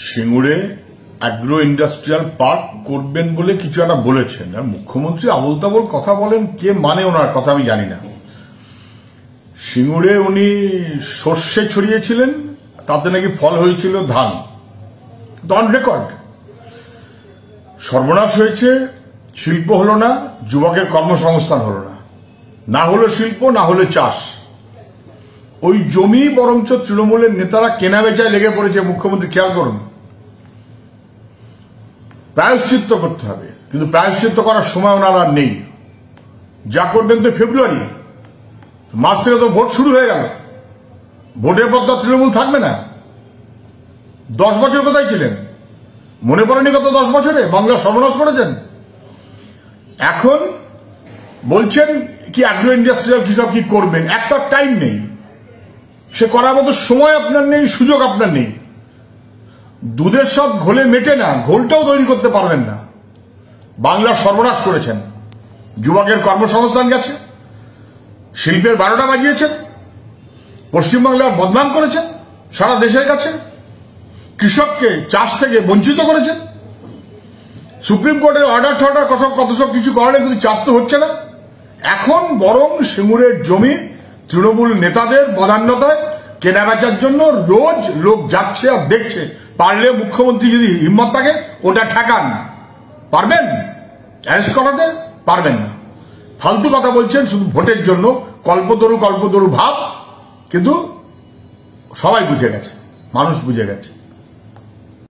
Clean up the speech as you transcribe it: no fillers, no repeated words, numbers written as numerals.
সিঙ্গুরে agro industrial park করবেন বলে কিছু একটা বলেছেন। মুখ্যমন্ত্রী আবল তাবল কথা বলেন, কে মানে ওনার কথা আমি জানি না। সিঙ্গুরে উনি সর্ষে ছড়িয়েছিলেন, তাতে নাকি ফল হয়েছিল ধান, অন রেকর্ড। সর্বনাশ হয়েছে, শিল্প হলো না, যুবকের কর্মসংস্থান হলো না, না হলো শিল্প না হলো চাষ। ওই জমি বরঞ্চ তৃণমূলের নেতারা কেনা বেচায় লেগে পড়েছে। মুখ্যমন্ত্রী খেয়াল করুন, প্রায়শ্চিত্ত করতে হবে, কিন্তু প্রায়শ্চিত্ত করার সময় ওনার আর নেই। যা করবেন তো ফেব্রুয়ারি মাস থেকে তো ভোট শুরু হয়ে গেল, ভোটের পর তো তৃণমূল থাকবে না। 10 বছর কোথায় ছিলেন? মনে পড়েনি গত 10 বছরে বাংলা সর্বনাশ করেছেন। এখন বলছেন কি অ্যাগ্রো ইন্ডাস্ট্রিয়াল কৃষক কি করবেন, একটা টাইম নেই, সে করার মতো সময় আপনার নেই, সুযোগ আপনার নেই। দুধের সব ঘোলে মেটে না, ঘোলটাও তৈরি করতে পারবেন না। বাংলা সর্বনাশ করেছেন, যুবকের কর্মসংস্থান গেছে, শিল্পের 12টা বাজিয়েছেন, পশ্চিমবাংলার বদনাম করেছেন সারা দেশের কাছে, কৃষককে চাষ থেকে বঞ্চিত করেছেন। সুপ্রিম কোর্টের অর্ডার টর্ডার কত সব কিছু করালে কিন্তু চাষ তো হচ্ছে না। এখন বরং সিঙ্গুরের জমি তৃণমূল নেতাদের বদান্যতায় কেনা বেচার জন্য রোজ লোক যাচ্ছে আর দেখছে। পারলে মুখ্যমন্ত্রী যদি হিম্মত থাকে ওটা ঠেকান, পারবেন অ্যারেস্ট করাতে? পারবেন না। ফালতু কথা বলছেন শুধু ভোটের জন্য, কল্পতরু কল্পতরু ভাব। কিন্তু সবাই বুঝে গেছে, মানুষ বুঝে গেছে।